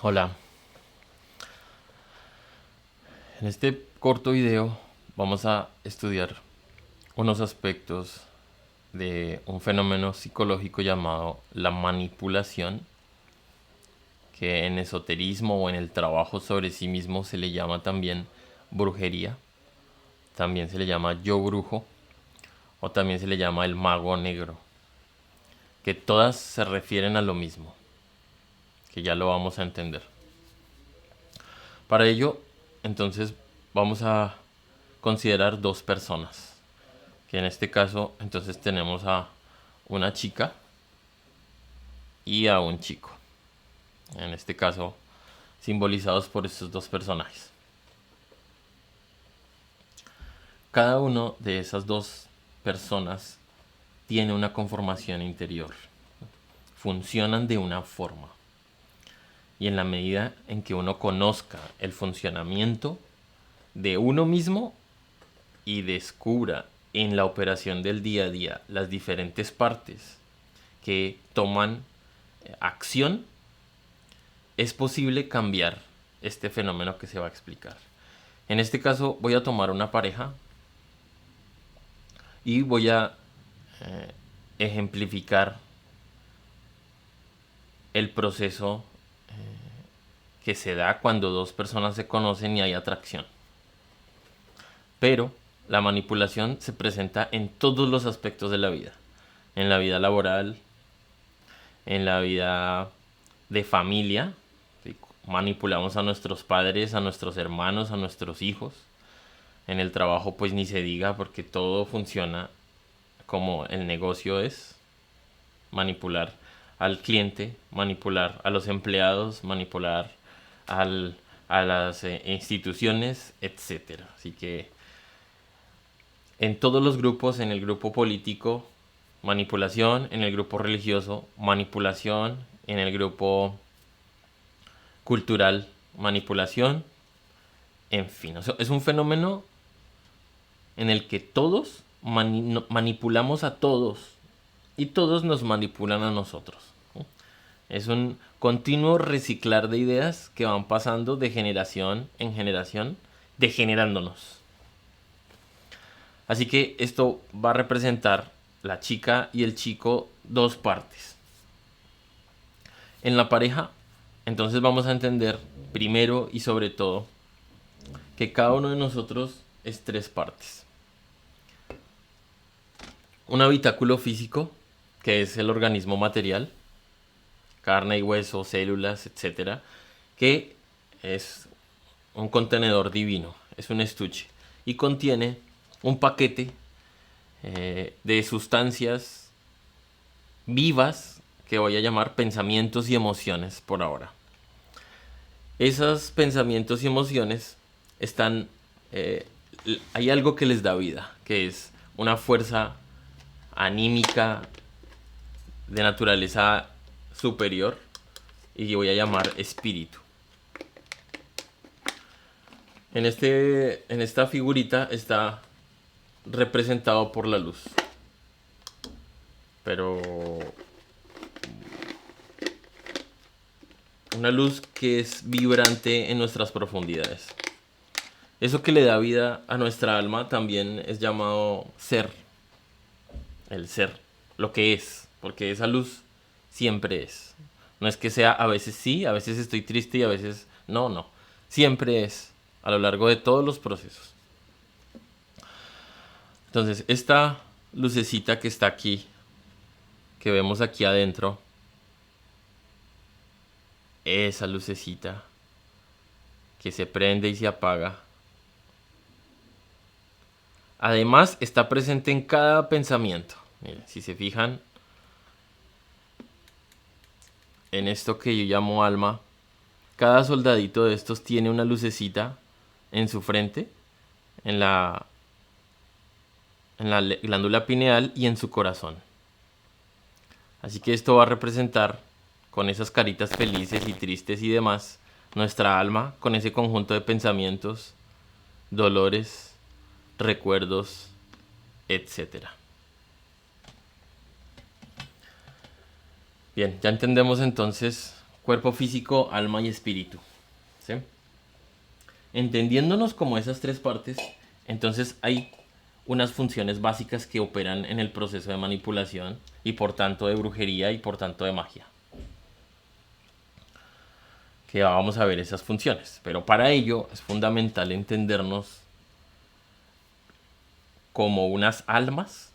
Hola, en este corto video vamos a estudiar unos aspectos de un fenómeno psicológico llamado la manipulación, que en esoterismo o en el trabajo sobre sí mismo se le llama también brujería, también se le llama yo brujo o también se le llama el mago negro, que todas se refieren a lo mismo, que ya lo vamos a entender. Para ello, entonces, vamos a considerar dos personas, que en este caso entonces tenemos a una chica y a un chico, en este caso simbolizados por estos dos personajes. Cada uno de esas dos personas tiene una conformación interior, funcionan de una forma, y en la medida en que uno conozca el funcionamiento de uno mismo y descubra en la operación del día a día las diferentes partes que toman acción, es posible cambiar este fenómeno que se va a explicar. En este caso voy a tomar una pareja y voy a ejemplificar el proceso que se da cuando dos personas se conocen y hay atracción. Pero la manipulación se presenta en todos los aspectos de la vida. En la vida laboral, en la vida de familia, ¿sí? Manipulamos a nuestros padres, a nuestros hermanos, a nuestros hijos. En el trabajo pues ni se diga porque todo funciona como el negocio es. Manipular al cliente, manipular a los empleados, manipular al, a las instituciones, etcétera. Así que en todos los grupos, en el grupo político, manipulación, en el grupo religioso, manipulación, en el grupo cultural, manipulación, en fin, es un fenómeno en el que todos manipulamos a todos y todos nos manipulan a nosotros. ¿No? Es un continuo reciclar de ideas que van pasando de generación en generación, degenerándonos. Así que esto va a representar la chica y el chico dos partes. En la pareja, entonces vamos a entender primero y sobre todo que cada uno de nosotros es tres partes. Un habitáculo físico, que es el organismo material, carne y hueso, células, etcétera, que es un contenedor divino, es un estuche y contiene un paquete de sustancias vivas que voy a llamar pensamientos y emociones por ahora. Esos pensamientos y emociones están, eh, hay algo que les da vida, que es una fuerza anímica de naturaleza superior y que voy a llamar espíritu. En esta figurita está representado por la luz, pero una luz que es vibrante en nuestras profundidades. Eso que le da vida a nuestra alma también es llamado ser, el ser, lo que es, porque esa luz siempre es. No es que sea a veces sí, a veces estoy triste y a veces no, no. Siempre es a lo largo de todos los procesos. Entonces, esta lucecita que está aquí, que vemos aquí adentro, esa lucecita que se prende y se apaga, además está presente en cada pensamiento. Miren, si se fijan en esto que yo llamo alma, cada soldadito de estos tiene una lucecita en su frente, en la glándula pineal y en su corazón. Así que esto va a representar, con esas caritas felices y tristes y demás, nuestra alma con ese conjunto de pensamientos, dolores, recuerdos, etcétera. Bien, ya entendemos entonces cuerpo físico, alma y espíritu. ¿Sí? Entendiéndonos como esas tres partes, entonces hay unas funciones básicas que operan en el proceso de manipulación y por tanto de brujería y por tanto de magia. Que vamos a ver esas funciones, pero para ello es fundamental entendernos como unas almas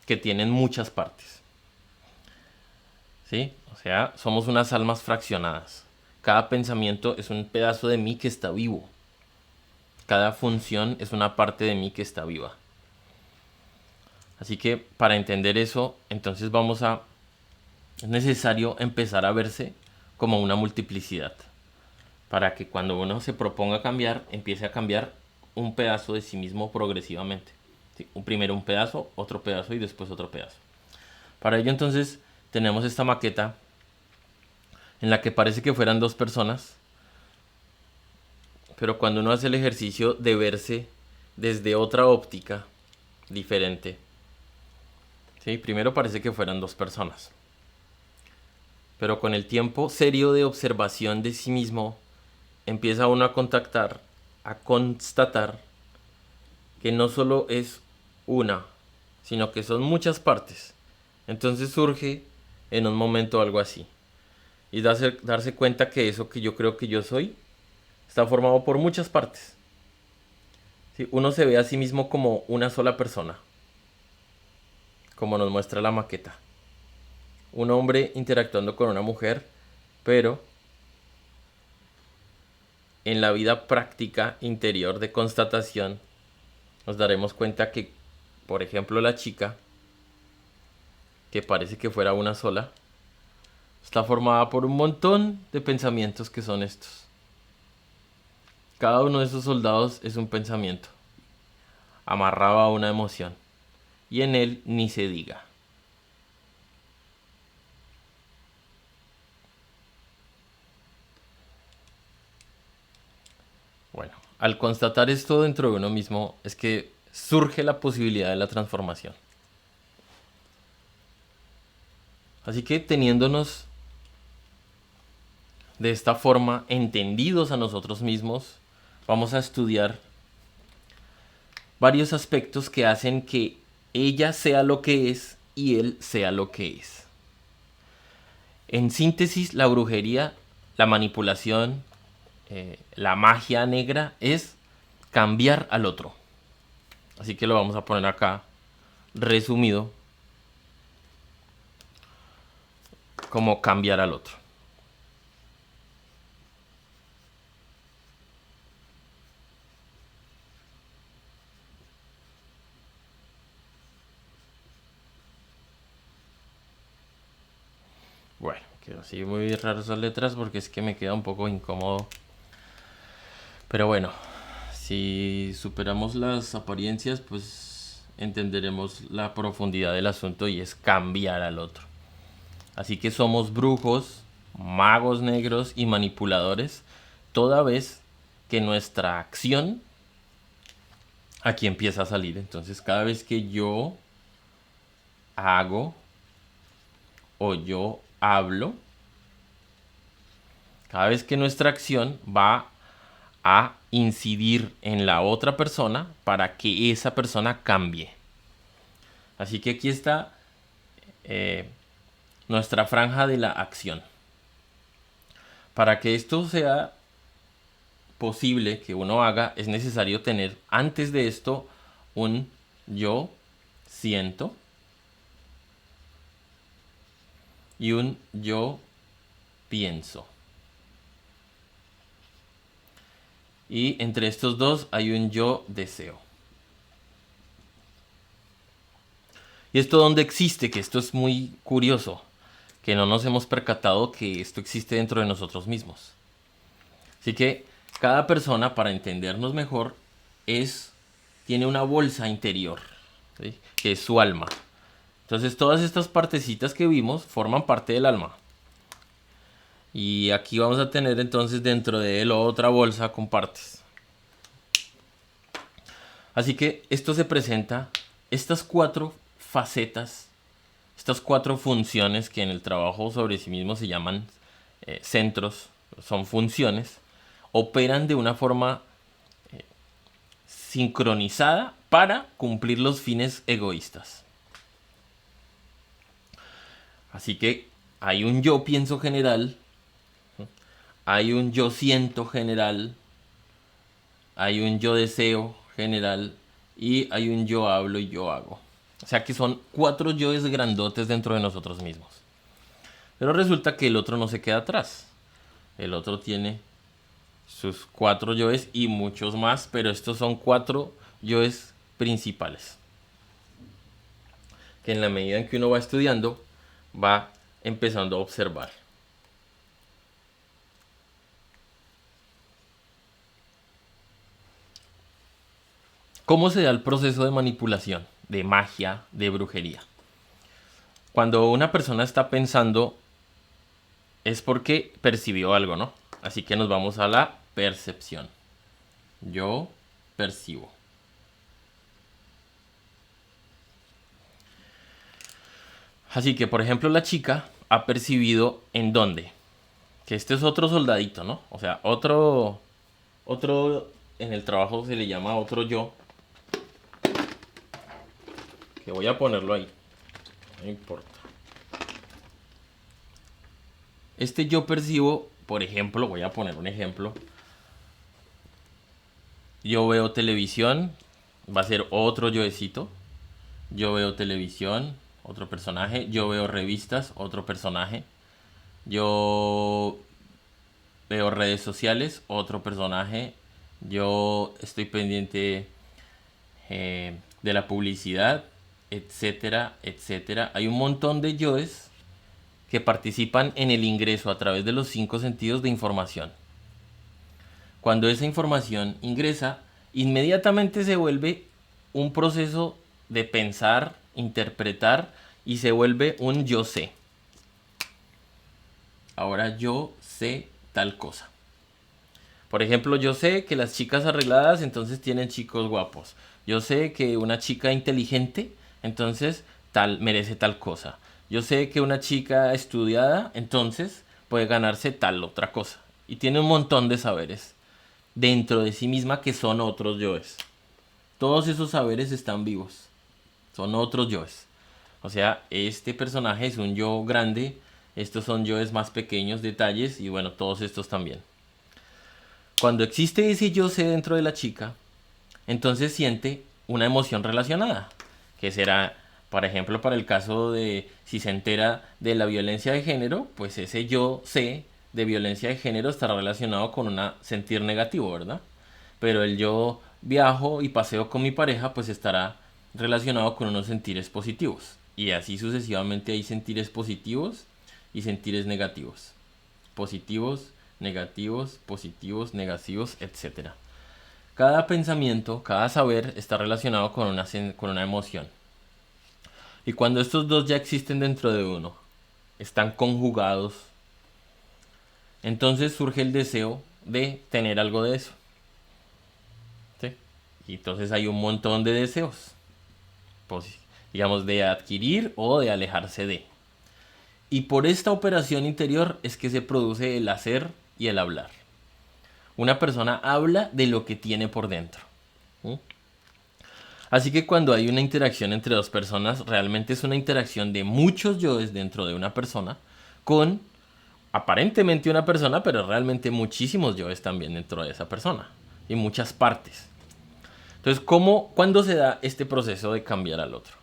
que tienen muchas partes. ¿Sí? O sea, somos unas almas fraccionadas. Cada pensamiento es un pedazo de mí que está vivo. Cada función es una parte de mí que está viva. Así que para entender eso, entonces es necesario empezar a verse como una multiplicidad. Para que cuando uno se proponga cambiar, empiece a cambiar un pedazo de sí mismo progresivamente. ¿Sí? Primero un pedazo, otro pedazo y después otro pedazo. Para ello entonces tenemos esta maqueta en la que parece que fueran dos personas, pero cuando uno hace el ejercicio de verse desde otra óptica diferente, ¿sí? Primero parece que fueran dos personas, pero con el tiempo serio de observación de sí mismo, empieza uno a constatar que no solo es una, sino que son muchas partes. Entonces surge en un momento algo así. Y darse cuenta que eso que yo creo que yo soy está formado por muchas partes. ¿Sí? Uno se ve a sí mismo como una sola persona, como nos muestra la maqueta. Un hombre interactuando con una mujer, pero en la vida práctica interior de constatación nos daremos cuenta que, por ejemplo, la chica, que parece que fuera una sola, está formada por un montón de pensamientos que son estos. Cada uno de esos soldados es un pensamiento, amarrado a una emoción, y en él ni se diga. Bueno, al constatar esto dentro de uno mismo es que surge la posibilidad de la transformación. Así que teniéndonos de esta forma, entendidos a nosotros mismos, vamos a estudiar varios aspectos que hacen que ella sea lo que es y él sea lo que es. En síntesis, la brujería, la manipulación, la magia negra es cambiar al otro. Así que lo vamos a poner acá resumido como cambiar al otro. Bueno, quedó así muy raro esas letras porque es que me queda un poco incómodo. Pero bueno, si superamos las apariencias, pues entenderemos la profundidad del asunto y es cambiar al otro. Así que somos brujos, magos negros y manipuladores, toda vez que nuestra acción aquí empieza a salir. Entonces cada vez que yo hago o yo hablo, cada vez que nuestra acción va a incidir en la otra persona para que esa persona cambie. Así que aquí está nuestra franja de la acción. Para que esto sea posible que uno haga, es necesario tener antes de esto un yo siento y un yo pienso. Y entre estos dos hay un yo deseo. ¿Y esto dónde existe? Que esto es muy curioso, que no nos hemos percatado que esto existe dentro de nosotros mismos. Así que cada persona, para entendernos mejor, tiene una bolsa interior, ¿sí? Que es su alma. Entonces todas estas partecitas que vimos forman parte del alma. Y aquí vamos a tener entonces dentro de él otra bolsa con partes. Así que esto se presenta, estas cuatro facetas, estas cuatro funciones que en el trabajo sobre sí mismo se llaman centros, son funciones, operan de una forma sincronizada para cumplir los fines egoístas. Así que hay un yo pienso general, hay un yo siento general, hay un yo deseo general y hay un yo hablo y yo hago. O sea que son 4 yoes grandotes dentro de nosotros mismos. Pero resulta que el otro no se queda atrás. El otro tiene sus 4 yoes y muchos más, pero estos son 4 yoes principales. Que en la medida en que uno va estudiando, va empezando a observar. ¿Cómo se da el proceso de manipulación, de magia, de brujería? Cuando una persona está pensando es porque percibió algo, ¿no? Así que nos vamos a la percepción. Yo percibo. Así que, por ejemplo, la chica ha percibido en dónde. Que este es otro soldadito, ¿no? O sea, otro en el trabajo se le llama otro yo. Que voy a ponerlo ahí. No importa. Este yo percibo, por ejemplo, voy a poner un ejemplo. Yo veo televisión, va a ser otro yoecito. Yo veo televisión, otro personaje. Yo veo revistas, otro personaje. Yo veo redes sociales, otro personaje. Yo estoy pendiente de la publicidad, etcétera, etcétera. Hay un montón de yoes que participan en el ingreso a través de los 5 sentidos de información. Cuando esa información ingresa, inmediatamente se vuelve un proceso de pensar, interpretar y se vuelve un yo sé. Ahora yo sé tal cosa. Por ejemplo, yo sé que las chicas arregladas entonces tienen chicos guapos. Yo sé que una chica inteligente entonces tal merece tal cosa. Yo sé que una chica estudiada entonces puede ganarse tal otra cosa. Y tiene un montón de saberes dentro de sí misma que son otros yoes. Todos esos saberes están vivos. Son otros yoes. O sea, este personaje es un yo grande. Estos son yoes más pequeños, detalles. Y bueno, todos estos también. Cuando existe ese yo sé dentro de la chica, entonces siente una emoción relacionada. Que será, por ejemplo, para el caso de si se entera de la violencia de género, pues ese yo sé de violencia de género estará relacionado con un sentir negativo, ¿verdad? Pero el yo viajo y paseo con mi pareja, pues estará relacionado con unos sentires positivos. Y así sucesivamente hay sentires positivos y sentires negativos. Positivos, positivos, negativos, etc. Cada pensamiento, cada saber está relacionado con una emoción. Y cuando estos dos ya existen dentro de uno, están conjugados, entonces surge el deseo de tener algo de eso. ¿Sí? Y entonces hay un montón de deseos, pues, digamos, de adquirir o de alejarse de. Y por esta operación interior es que se produce el hacer y el hablar. Una persona habla de lo que tiene por dentro. ¿Sí? Así que cuando hay una interacción entre dos personas, realmente es una interacción de muchos yoes dentro de una persona con aparentemente una persona, pero realmente muchísimos yoes también dentro de esa persona y muchas partes. Entonces, ¿cuándo se da este proceso de cambiar al otro?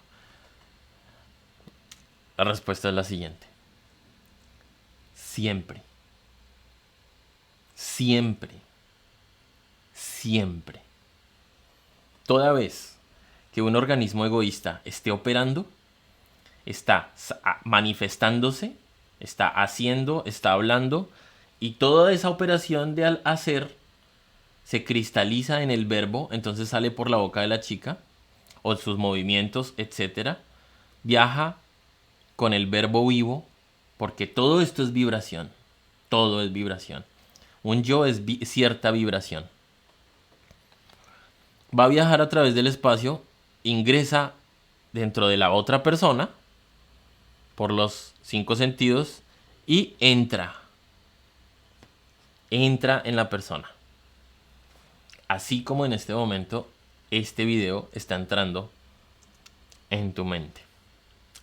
La respuesta es la siguiente. Siempre. Siempre. Siempre. Toda vez que un organismo egoísta esté operando, está manifestándose, está haciendo, está hablando, y toda esa operación de hacer se cristaliza en el verbo, entonces sale por la boca de la chica, o sus movimientos, etcétera, viaja con el verbo vivo, porque todo esto es vibración, todo es vibración. Un yo es cierta vibración. Va a viajar a través del espacio, ingresa dentro de la otra persona, por los 5 sentidos, y entra. entra en la persona. Así como en este momento este video está entrando en tu mente.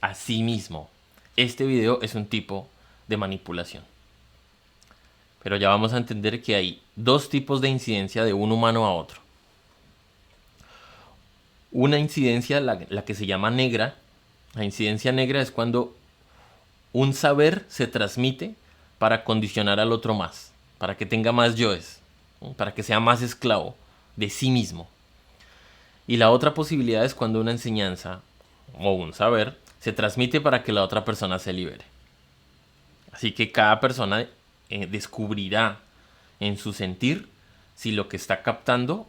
Asimismo, este video es un tipo de manipulación. Pero ya vamos a entender que hay dos tipos de incidencia de un humano a otro. Una incidencia, la que se llama negra. La incidencia negra es cuando un saber se transmite para condicionar al otro más, para que tenga más yoes, ¿no? Para que sea más esclavo de sí mismo. Y la otra posibilidad es cuando una enseñanza o un saber se transmite para que la otra persona se libere. Así que cada persona descubrirá en su sentir si lo que está captando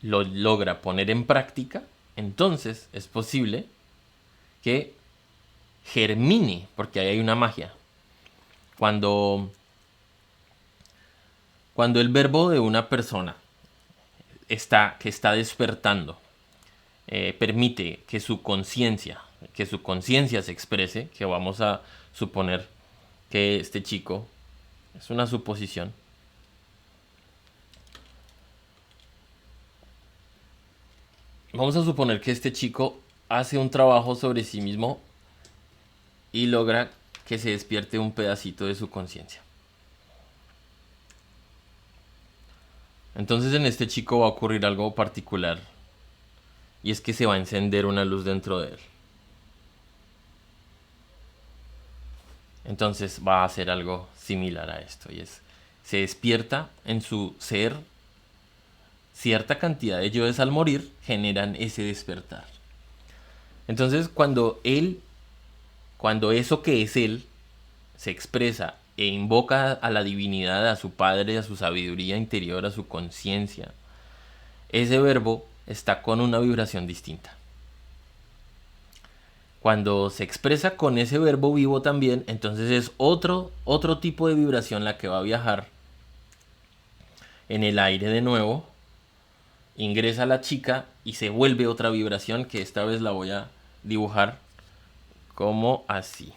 lo logra poner en práctica. Entonces es posible que germine, porque ahí hay una magia. Cuando el verbo de una persona que está despertando permite que su conciencia se exprese, que vamos a suponer que este chico, es una suposición, vamos a suponer que este chico hace un trabajo sobre sí mismo y logra que se despierte un pedacito de su conciencia. Entonces en este chico va a ocurrir algo particular, y es que se va a encender una luz dentro de él. Entonces va a hacer algo similar a esto, y es, se despierta en su ser cierta cantidad de yoes al morir, generan ese despertar. Entonces cuando eso que es él se expresa e invoca a la divinidad, a su padre, a su sabiduría interior, a su conciencia, ese verbo está con una vibración distinta. Cuando se expresa con ese verbo vivo también, entonces es otro tipo de vibración la que va a viajar en el aire de nuevo, ingresa la chica y se vuelve otra vibración, que esta vez la voy a dibujar como así.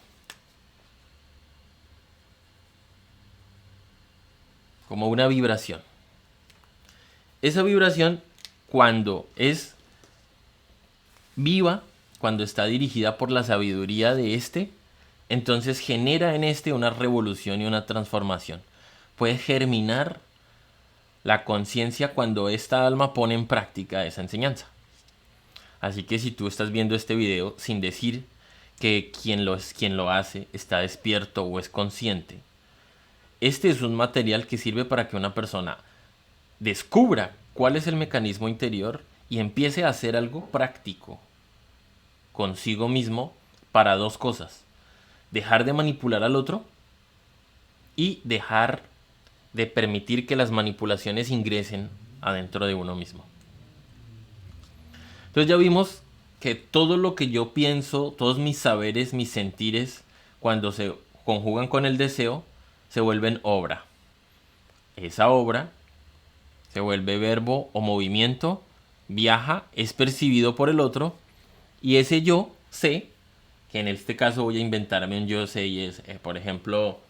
Como una vibración. Esa vibración, cuando es viva, cuando está dirigida por la sabiduría de este, entonces genera en este una revolución y una transformación. Puede germinar la conciencia cuando esta alma pone en práctica esa enseñanza. Así que si tú estás viendo este video sin decir que quien lo hace está despierto o es consciente, este es un material que sirve para que una persona descubra cuál es el mecanismo interior y empiece a hacer algo práctico consigo mismo para dos cosas: dejar de manipular al otro y dejar de permitir que las manipulaciones ingresen adentro de uno mismo. Entonces ya vimos que todo lo que yo pienso, todos mis saberes, mis sentires, cuando se conjugan con el deseo, se vuelven obra. Esa obra se vuelve verbo o movimiento, viaja, es percibido por el otro, y ese yo sé, que en este caso voy a inventarme un yo sé, y es, por ejemplo,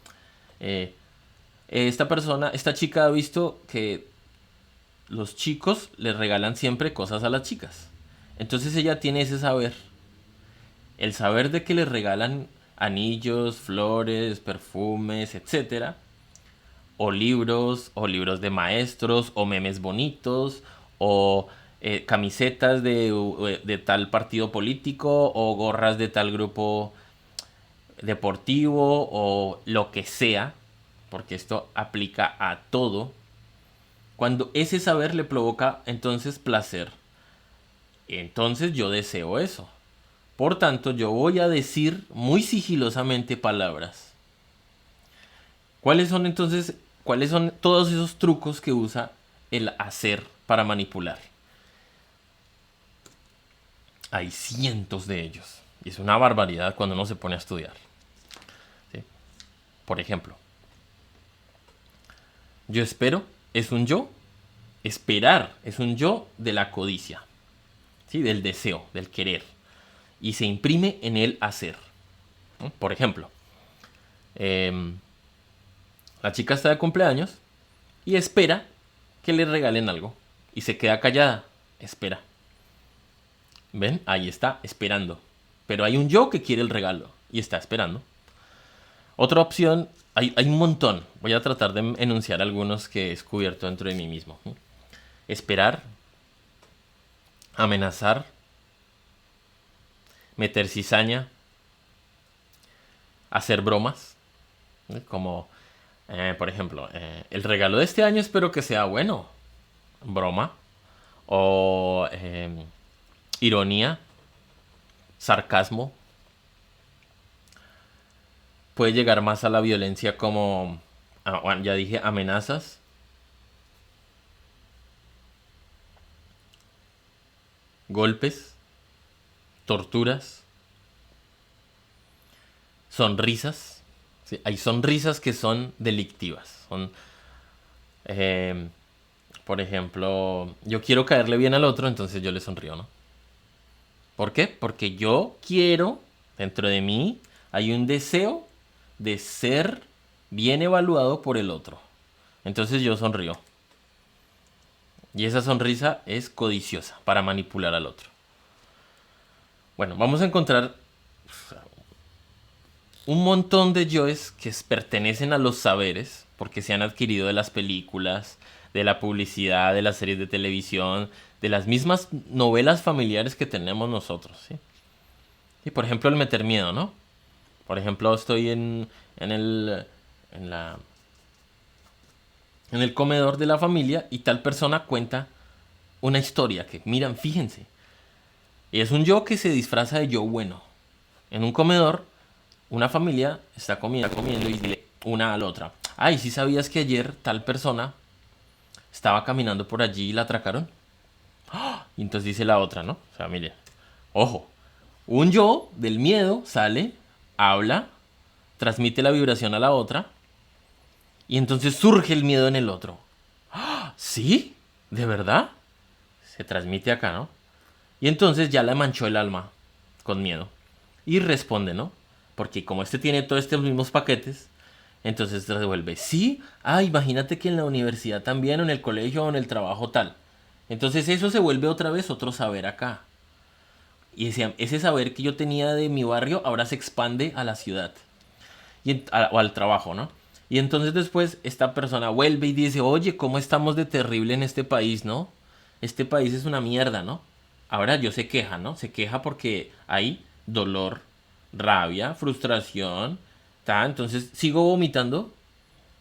esta chica ha visto que los chicos le regalan siempre cosas a las chicas. Entonces ella tiene ese saber. El saber de que le regalan anillos, flores, perfumes, etcétera, o libros de maestros, o memes bonitos, o camisetas de tal partido político, o gorras de tal grupo deportivo, o lo que sea, porque esto aplica a todo. Cuando ese saber le provoca entonces placer, entonces yo deseo eso. Por tanto, yo voy a decir muy sigilosamente palabras. ¿Cuáles son todos esos trucos que usa el hacer para manipular? Hay cientos de ellos. Y es una barbaridad cuando uno se pone a estudiar. ¿Sí? Por ejemplo, yo espero es un yo. Esperar es un yo de la codicia. ¿Sí? Del deseo, del querer. Y se imprime en el hacer. ¿No? Por ejemplo, La chica está de cumpleaños y espera que le regalen algo. Y se queda callada. Espera. ¿Ven? Ahí está, esperando. Pero hay un yo que quiere el regalo y está esperando. Otra opción, hay un montón. Voy a tratar de enunciar algunos que he descubierto dentro de mí mismo. Esperar, amenazar, meter cizaña, hacer bromas. Como, por ejemplo, el regalo de este año espero que sea bueno. Broma. O ironía, sarcasmo. Puede llegar más a la violencia como, bueno, ya dije, amenazas, golpes, torturas, sonrisas. ¿Sí? Hay sonrisas que son delictivas. Son, eh, por ejemplo, yo quiero caerle bien al otro, entonces yo le sonrío, ¿no? ¿Por qué? Porque yo quiero, dentro de mí, hay un deseo de ser bien evaluado por el otro. Entonces yo sonrío. Y esa sonrisa es codiciosa para manipular al otro. Bueno, vamos a encontrar un montón de yoes que pertenecen a los saberes, porque se han adquirido de las películas, de la publicidad, de las series de televisión, de las mismas novelas familiares que tenemos nosotros, ¿sí? Y por ejemplo el meter miedo, ¿no? Por ejemplo, estoy en el, en la, en el comedor de la familia y tal persona cuenta una historia que, miran, fíjense, y es un yo que se disfraza de yo bueno. En un comedor, una familia está comiendo y dile una a la otra: ay, ¿sí sabías que ayer tal persona estaba caminando por allí y la atracaron? Y entonces dice la otra, ¿no? O sea, mire, ojo, un yo del miedo sale, habla, transmite la vibración a la otra y entonces surge el miedo en el otro. ¿Sí? ¿De verdad? Se transmite acá, ¿no? Y entonces ya le manchó el alma con miedo. Y responde, ¿no? Porque como este tiene todos estos mismos paquetes, entonces se devuelve. Sí, imagínate que en la universidad también, o en el colegio, o en el trabajo tal. Entonces eso se vuelve otra vez otro saber acá. Y ese saber que yo tenía de mi barrio ahora se expande a la ciudad. O al trabajo, ¿no? Y entonces después esta persona vuelve y dice: oye, ¿cómo estamos de terrible en este país, no? Este país es una mierda, ¿no? Ahora yo se queja, ¿no? Se queja porque hay dolor, rabia, frustración, ¿ta? Entonces sigo vomitando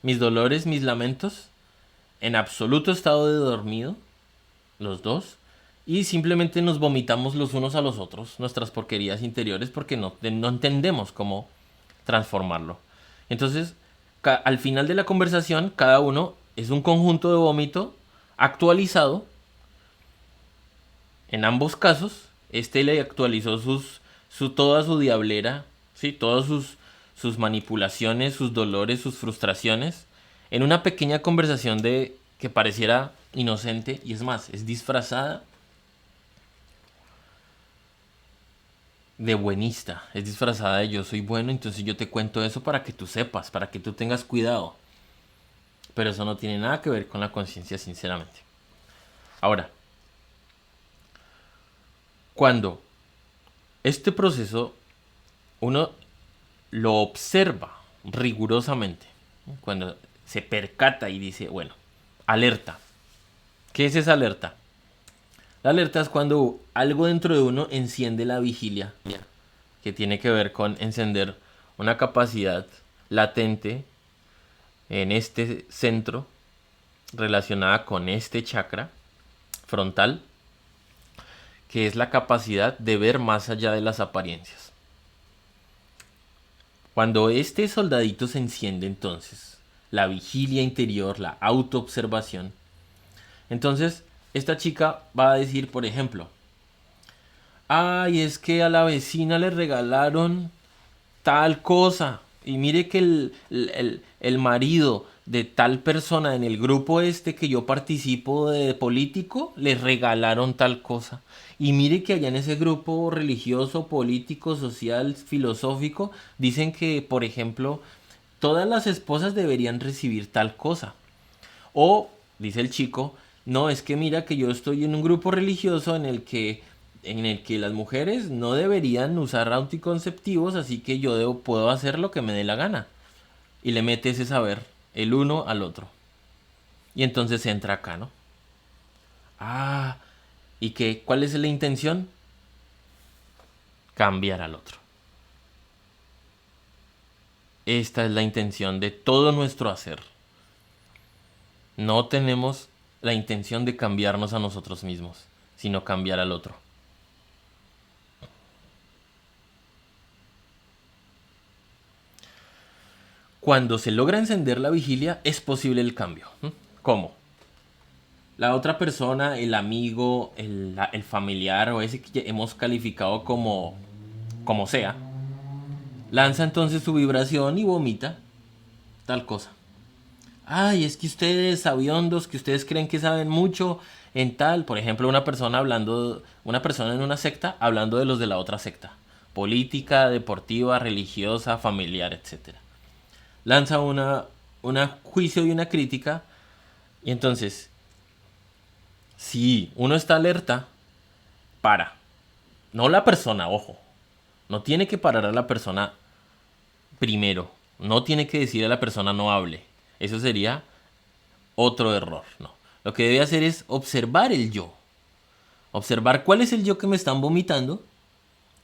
mis dolores, mis lamentos, en absoluto estado de dormido, los dos, y simplemente nos vomitamos los unos a los otros nuestras porquerías interiores porque no entendemos cómo transformarlo. Entonces, al final de la conversación, cada uno es un conjunto de vómito actualizado. En ambos casos, este le actualizó toda su diablera, ¿sí? Todas sus manipulaciones, sus dolores, sus frustraciones, en una pequeña conversación de que pareciera inocente, y es más, es disfrazada de buenista, es disfrazada de yo soy bueno, entonces yo te cuento eso para que tú sepas, para que tú tengas cuidado. Pero eso no tiene nada que ver con la conciencia, sinceramente. Ahora, cuando este proceso uno lo observa rigurosamente, cuando se percata y dice, bueno, alerta. ¿Qué es esa alerta? La alerta es cuando algo dentro de uno enciende la vigilia, que tiene que ver con encender una capacidad latente en este centro relacionada con este chakra frontal, que es la capacidad de ver más allá de las apariencias. Cuando este soldadito se enciende, entonces, la vigilia interior, la autoobservación, entonces esta chica va a decir, por ejemplo, ay, es que a la vecina le regalaron tal cosa. Y mire que el marido de tal persona en el grupo este que yo participo de político, le regalaron tal cosa. Y mire que allá en ese grupo religioso, político, social, filosófico, dicen que, por ejemplo, todas las esposas deberían recibir tal cosa. O, dice el chico, no, es que mira que yo estoy en un grupo religioso en el que las mujeres no deberían usar anticonceptivos, así que puedo hacer lo que me dé la gana. Y le mete ese saber, el uno al otro. Y entonces entra acá, ¿no? Ah, ¿y qué? ¿Cuál es la intención? Cambiar al otro. Esta es la intención de todo nuestro hacer. No tenemos la intención de cambiarnos a nosotros mismos, sino cambiar al otro. Cuando se logra encender la vigilia, es posible el cambio. ¿Cómo? La otra persona, el amigo, el familiar o ese que hemos calificado como sea, lanza entonces su vibración y vomita tal cosa. Ay, es que ustedes sabiondos, que ustedes creen que saben mucho en tal, por ejemplo, una persona en una secta hablando de los de la otra secta, política, deportiva, religiosa, familiar, etcétera. Lanza una juicio y una crítica y entonces, si uno está alerta, para. No la persona, ojo. No tiene que parar a la persona primero. No tiene que decir a la persona no hable. Eso sería otro error, no. Lo que debe hacer es observar el yo. Observar cuál es el yo que me están vomitando,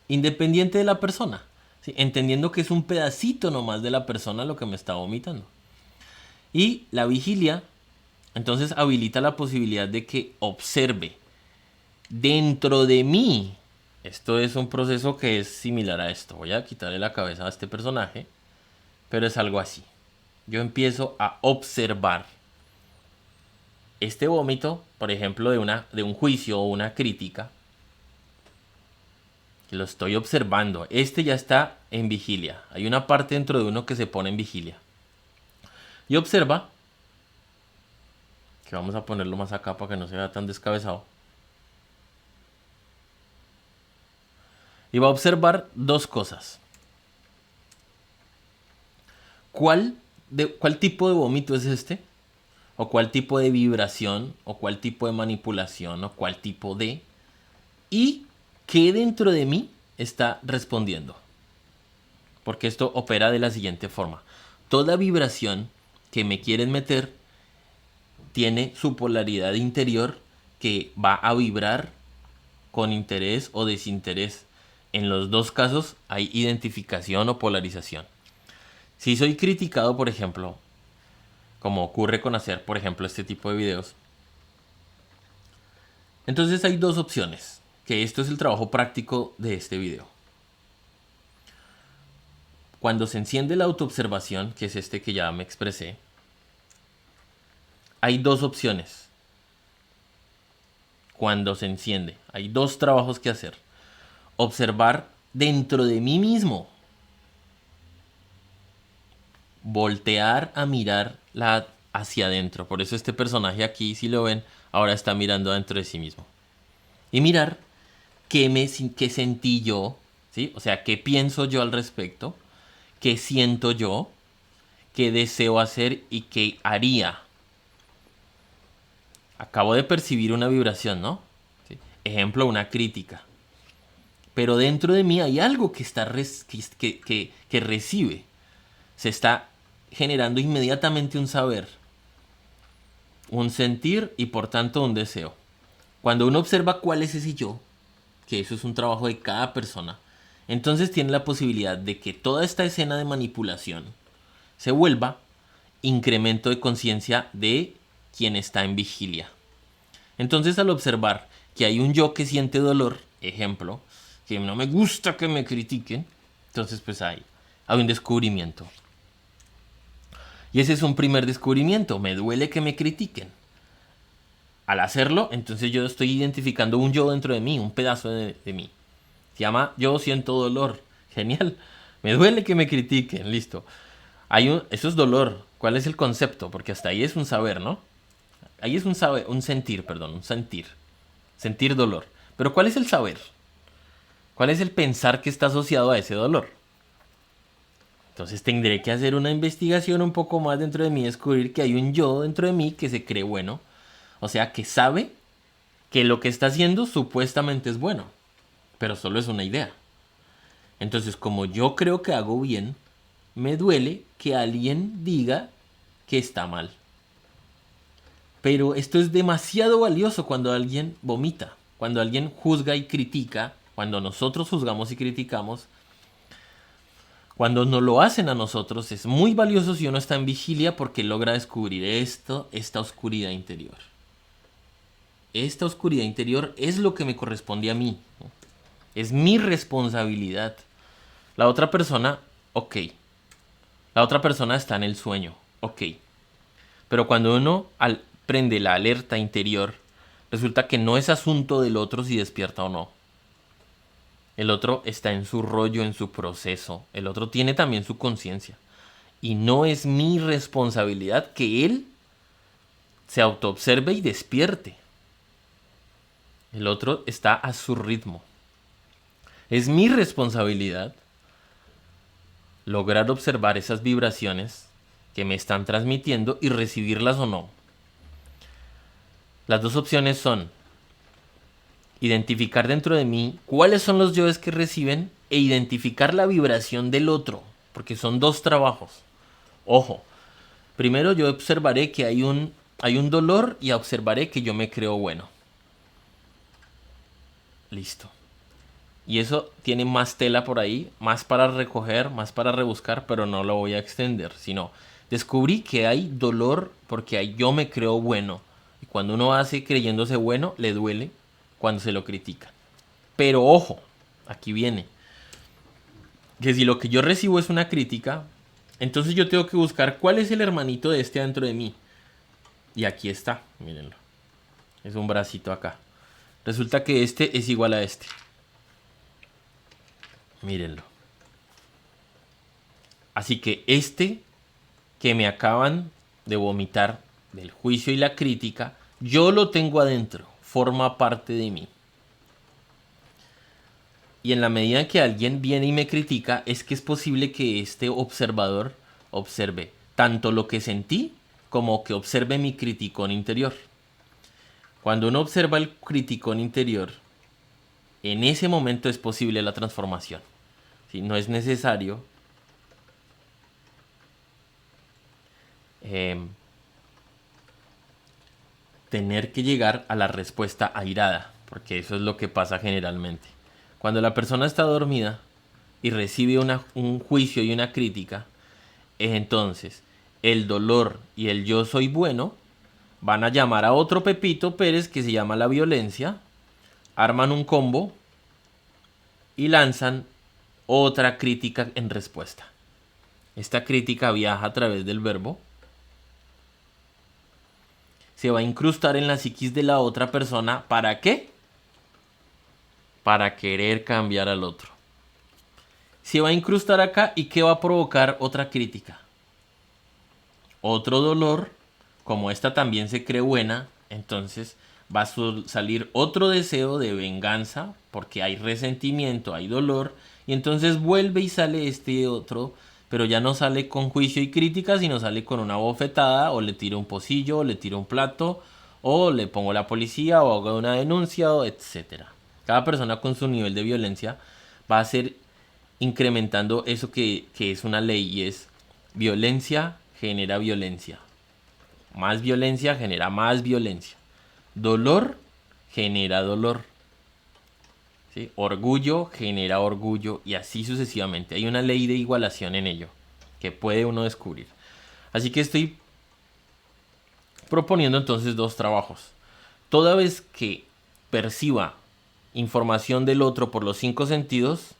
independiente de la persona. ¿Sí? Entendiendo que es un pedacito nomás de la persona lo que me está vomitando. Y la vigilia, entonces habilita la posibilidad de que observe dentro de mí. Esto es un proceso que es similar a esto. Voy a quitarle la cabeza a este personaje, pero es algo así. Yo empiezo a observar este vómito, por ejemplo, de un juicio o una crítica, que lo estoy observando. Este ya está en vigilia. Hay una parte dentro de uno que se pone en vigilia. Y observa, que vamos a ponerlo más acá para que no se vea tan descabezado. Y va a observar dos cosas. ¿Cuál tipo de vómito es este? ¿O cuál tipo de vibración? ¿O cuál tipo de manipulación? ¿O cuál tipo de? ¿Y qué dentro de mí está respondiendo? Porque esto opera de la siguiente forma. Toda vibración que me quieren meter tiene su polaridad interior que va a vibrar con interés o desinterés. En los dos casos hay identificación o polarización. Si soy criticado, por ejemplo, como ocurre con hacer, por ejemplo, este tipo de videos, entonces hay dos opciones, que esto es el trabajo práctico de este video. Cuando se enciende la autoobservación, que es este que ya me expresé, hay dos opciones. Cuando se enciende, hay dos trabajos que hacer. Observar dentro de mí mismo. Voltear a mirar hacia adentro. Por eso este personaje aquí, si lo ven, ahora está mirando dentro de sí mismo. Y mirar qué sentí yo, ¿sí? O sea, qué pienso yo al respecto, qué siento yo, qué deseo hacer y qué haría. Acabo de percibir una vibración, ¿no? ¿Sí? Ejemplo, una crítica. Pero dentro de mí hay algo que que recibe. Se está generando inmediatamente un saber, un sentir y por tanto un deseo. Cuando uno observa cuál es ese yo, que eso es un trabajo de cada persona, entonces tiene la posibilidad de que toda esta escena de manipulación se vuelva incremento de conciencia de quien está en vigilia. Entonces, al observar que hay un yo que siente dolor, ejemplo, que no me gusta que me critiquen, entonces pues hay un descubrimiento. Y ese es un primer descubrimiento, me duele que me critiquen. Al hacerlo, entonces yo estoy identificando un yo dentro de mí, un pedazo de mí. Se llama yo siento dolor. Genial. Me duele que me critiquen, listo. Eso es dolor. ¿Cuál es el concepto? Porque hasta ahí es un saber, ¿no? Ahí es un sentir, perdón, un sentir. Sentir dolor. Pero ¿cuál es el saber? ¿Cuál es el pensar que está asociado a ese dolor? Entonces tendré que hacer una investigación un poco más dentro de mí, descubrir que hay un yo dentro de mí que se cree bueno. O sea, que sabe que lo que está haciendo supuestamente es bueno, pero solo es una idea. Entonces, como yo creo que hago bien, me duele que alguien diga que está mal. Pero esto es demasiado valioso cuando alguien vomita, cuando alguien juzga y critica, cuando nosotros juzgamos y criticamos. Cuando nos lo hacen a nosotros es muy valioso si uno está en vigilia porque logra descubrir esta oscuridad interior. Esta oscuridad interior es lo que me corresponde a mí, ¿no? Es mi responsabilidad. La otra persona, ok. La otra persona está en el sueño, ok. Pero cuando uno prende la alerta interior, resulta que no es asunto del otro si despierta o no. El otro está en su rollo, en su proceso. El otro tiene también su conciencia. Y no es mi responsabilidad que él se autoobserve y despierte. El otro está a su ritmo. Es mi responsabilidad lograr observar esas vibraciones que me están transmitiendo y recibirlas o no. Las dos opciones son identificar dentro de mí cuáles son los yoes que reciben e identificar la vibración del otro, porque son dos trabajos. Ojo, primero yo observaré que hay un dolor y observaré que yo me creo bueno. Listo. Y eso tiene más tela por ahí, más para recoger, más para rebuscar, pero no lo voy a extender, sino descubrí que hay dolor porque yo me creo bueno. Y cuando uno hace creyéndose bueno, le duele cuando se lo critican. Pero ojo, aquí viene, que si lo que yo recibo es una crítica, entonces yo tengo que buscar cuál es el hermanito de este dentro de mí. Y aquí está, mírenlo. Es un bracito acá. Resulta que este es igual a este. Mírenlo. Así que este que me acaban de vomitar del juicio y la crítica, yo lo tengo adentro, forma parte de mí. Y en la medida en que alguien viene y me critica, es que es posible que este observador observe tanto lo que sentí como que observe mi criticón interior. Cuando uno observa el criticón interior, en ese momento es posible la transformación. ¿Sí? No es necesario tener que llegar a la respuesta airada, porque eso es lo que pasa generalmente. Cuando la persona está dormida y recibe un juicio y una crítica, entonces el dolor y el yo soy bueno van a llamar a otro Pepito Pérez que se llama la violencia, arman un combo y lanzan otra crítica en respuesta. Esta crítica viaja a través del verbo, se va a incrustar en la psiquis de la otra persona. ¿Para qué? Para querer cambiar al otro. Se va a incrustar acá y ¿qué va a provocar? Otra crítica. Otro dolor, como esta también se cree buena, entonces va a salir otro deseo de venganza, porque hay resentimiento, hay dolor, y entonces vuelve y sale este otro, pero ya no sale con juicio y crítica, sino sale con una bofetada, o le tiro un pocillo, o le tiro un plato, o le pongo la policía, o hago una denuncia, etc. Cada persona con su nivel de violencia va a ser incrementando eso que es una ley, y es violencia genera violencia. Más violencia genera más violencia. Dolor genera dolor. ¿Sí? Orgullo genera orgullo y así sucesivamente. Hay una ley de igualación en ello que puede uno descubrir. Así que estoy proponiendo entonces dos trabajos. Toda vez que perciba información del otro por los 5 sentidos,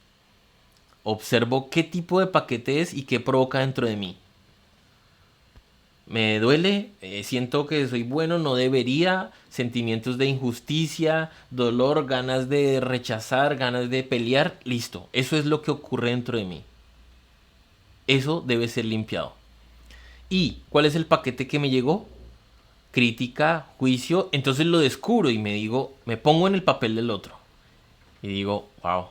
observo qué tipo de paquete es y qué provoca dentro de mí. Me duele, siento que soy bueno, no debería, sentimientos de injusticia, dolor, ganas de rechazar, ganas de pelear, listo. Eso es lo que ocurre dentro de mí. Eso debe ser limpiado. ¿Y cuál es el paquete que me llegó? Crítica, juicio, entonces lo descubro y me digo, me pongo en el papel del otro. Y digo, wow,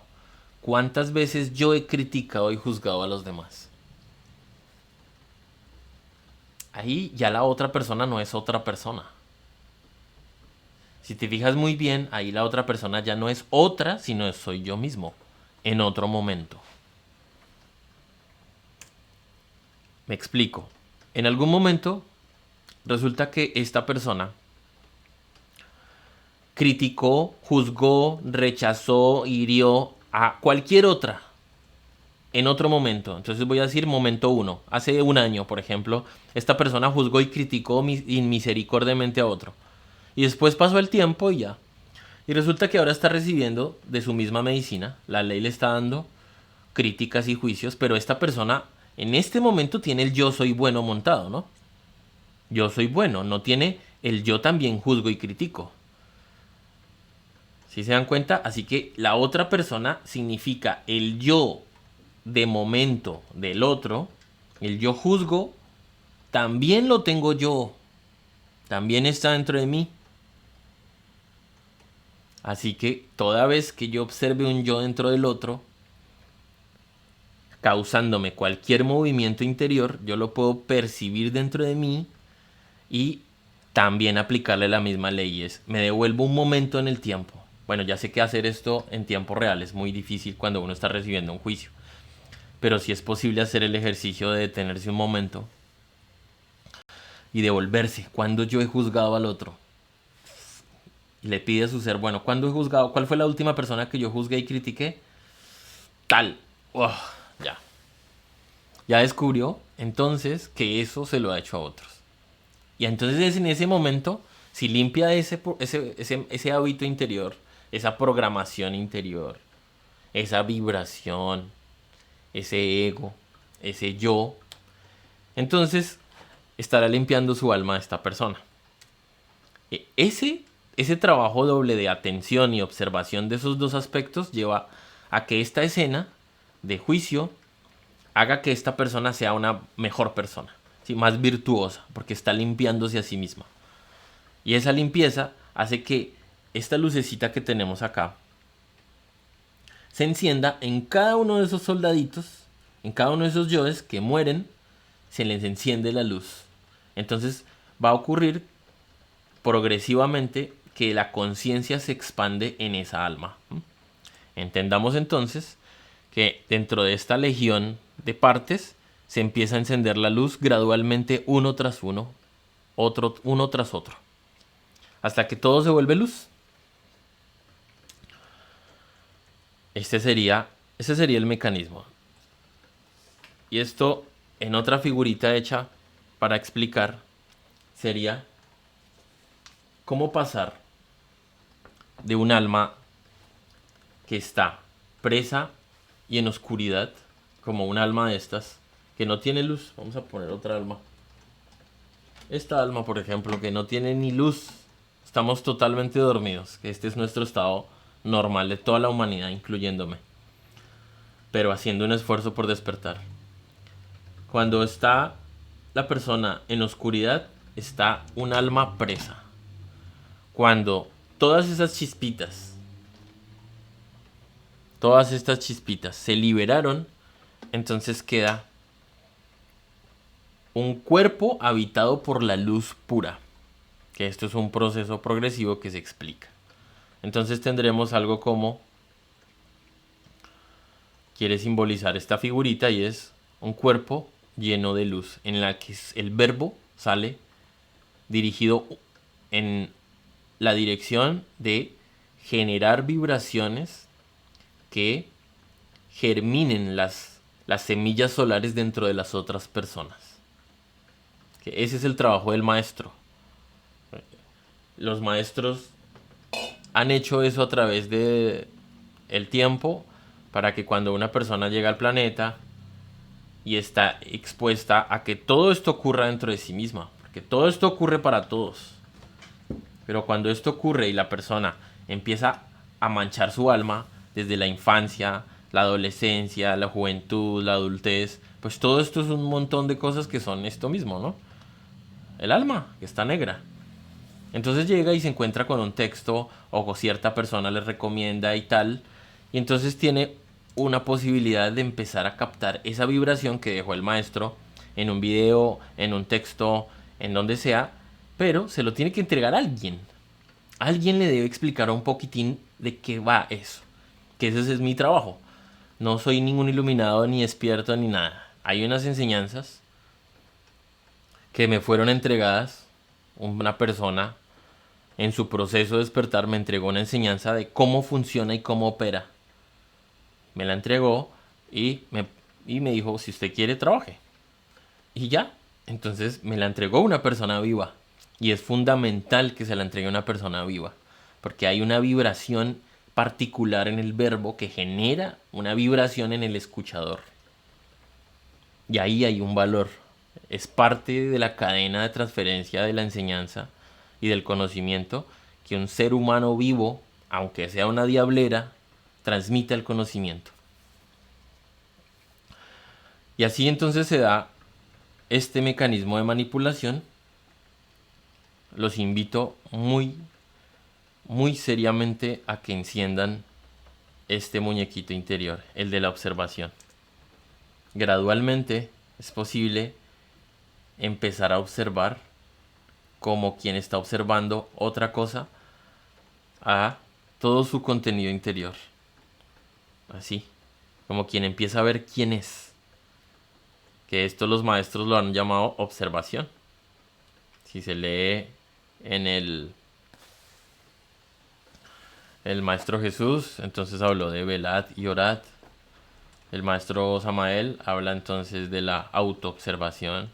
¿cuántas veces yo he criticado y juzgado a los demás? ahí ya la otra persona no es otra persona. Si te fijas muy bien, ahí la otra persona ya no es otra, sino soy yo mismo, en otro momento. Me explico. En algún momento resulta que esta persona criticó, juzgó, rechazó, hirió a cualquier otra en otro momento. Entonces voy a decir momento 1. Hace un año, por ejemplo, esta persona juzgó y criticó inmisericordiamente a otro. Y después pasó el tiempo y ya. Y resulta que ahora está recibiendo de su misma medicina. La ley le está dando críticas y juicios, pero esta persona en este momento tiene el yo soy bueno montado, ¿no? Yo soy bueno, no tiene el yo también juzgo y critico. ¿Sí se dan cuenta? Así que la otra persona significa el yo de momento del otro. El yo juzgo también lo tengo yo. También está dentro de mí. Así que toda vez que yo observe un yo dentro del otro, causándome cualquier movimiento interior, yo lo puedo percibir dentro de mí y también aplicarle la misma ley. Me devuelvo un momento en el tiempo. Bueno, ya sé que hacer esto en tiempo real es muy difícil cuando uno está recibiendo un juicio. Pero sí es posible hacer el ejercicio de detenerse un momento y devolverse. ¿Cuándo yo he juzgado al otro? Y le pide a su ser, bueno, ¿cuándo he juzgado? ¿Cuál fue la última persona que yo juzgué y critiqué? Tal. Ya. Ya descubrió entonces que eso se lo ha hecho a otros. Y entonces en ese momento, si limpia ese hábito interior, esa programación interior, esa vibración, ese ego, ese yo, entonces estará limpiando su alma a esta persona. Ese trabajo doble de atención y observación de esos dos aspectos lleva a que esta escena de juicio haga que esta persona sea una mejor persona, ¿sí? Más virtuosa, porque está limpiándose a sí misma. Y esa limpieza hace que esta lucecita que tenemos acá se encienda en cada uno de esos soldaditos, en cada uno de esos yoes que mueren, se les enciende la luz. Entonces va a ocurrir progresivamente que la conciencia se expande en esa alma. Entendamos entonces que dentro de esta legión de partes se empieza a encender la luz gradualmente uno tras uno, uno tras otro, hasta que todo se vuelve luz. Ese sería el mecanismo. Y esto en otra figurita hecha para explicar sería cómo pasar de un alma que está presa y en oscuridad, como un alma de estas, que no tiene luz. Vamos a poner otra alma. Esta alma, por ejemplo, que no tiene ni luz. Estamos totalmente dormidos. Este es nuestro estado normal de toda la humanidad, incluyéndome. Pero haciendo un esfuerzo por despertar. Cuando está la persona en oscuridad, está un alma presa. Cuando todas estas chispitas se liberaron, entonces queda un cuerpo habitado por la luz pura. Que esto es un proceso progresivo que se explica. Entonces tendremos algo como, quiere simbolizar esta figurita, y es un cuerpo lleno de luz, en la que el verbo sale dirigido en la dirección de generar vibraciones que germinen las semillas solares dentro de las otras personas. Que ese es el trabajo del maestro. Los maestros han hecho eso a través de el tiempo, para que cuando una persona llega al planeta y está expuesta a que todo esto ocurra dentro de sí misma, porque todo esto ocurre para todos, pero cuando esto ocurre y la persona empieza a manchar su alma desde la infancia, la adolescencia, la juventud, la adultez, pues todo esto es un montón de cosas que son esto mismo, ¿no? El alma, que está negra. Entonces llega y se encuentra con un texto, o cierta persona le recomienda y tal, y entonces tiene una posibilidad de empezar a captar esa vibración que dejó el maestro en un video, en un texto, en donde sea, pero se lo tiene que entregar a alguien. Alguien le debe explicar un poquitín de qué va eso, que ese es mi trabajo. No soy ningún iluminado, ni experto, ni nada. Hay unas enseñanzas que me fueron entregadas. Una persona en su proceso de despertar me entregó una enseñanza de cómo funciona y cómo opera. Me la entregó y me dijo, si usted quiere, trabaje. Y ya, entonces me la entregó una persona viva. Y es fundamental que se la entregue a una persona viva, porque hay una vibración particular en el verbo que genera una vibración en el escuchador. Y ahí hay un valor. Es parte de la cadena de transferencia de la enseñanza y del conocimiento que un ser humano vivo, aunque sea una diablera, transmite el conocimiento. Y así entonces se da este mecanismo de manipulación. Los invito muy, muy seriamente a que enciendan este muñequito interior, el de la observación. Gradualmente es posible empezar a observar como quien está observando otra cosa a todo su contenido interior. Así, como quien empieza a ver quién es. Que esto los maestros lo han llamado observación. Si se lee en el maestro Jesús, entonces habló de velad y orad. El maestro Samael habla entonces de la autoobservación.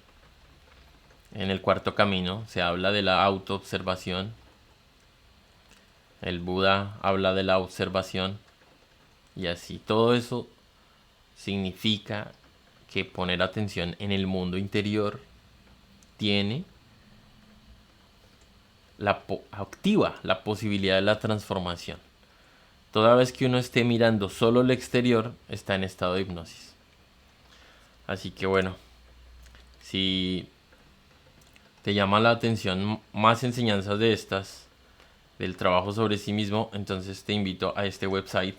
En el cuarto camino se habla de la autoobservación. El Buda habla de la observación. Y así, todo eso significa que poner atención en el mundo interior tiene activa la posibilidad de la transformación. Toda vez que uno esté mirando solo el exterior, está en estado de hipnosis. Así que bueno, si te llama la atención más enseñanzas de estas, del trabajo sobre sí mismo, entonces te invito a este website,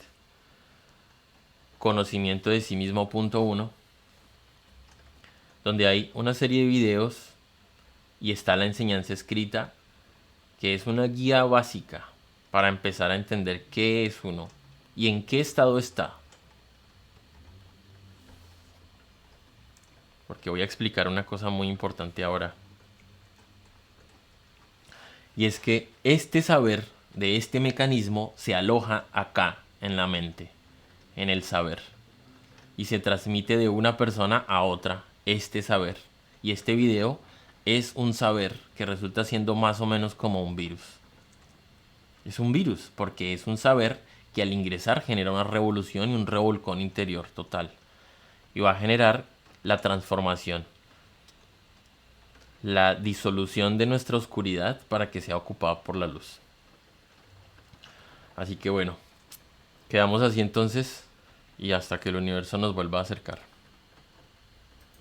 conocimientodesimismo.1, donde hay una serie de videos y está la enseñanza escrita, que es una guía básica para empezar a entender qué es uno y en qué estado está. Porque voy a explicar una cosa muy importante ahora. Y es que este saber de este mecanismo se aloja acá en la mente, en el saber. Y se transmite de una persona a otra este saber. Y este video es un saber que resulta siendo más o menos como un virus. Es un virus porque es un saber que al ingresar genera una revolución y un revolcón interior total. Y va a generar la transformación, la disolución de nuestra oscuridad para que sea ocupada por la luz. Así que bueno, quedamos así entonces y hasta que el universo nos vuelva a acercar.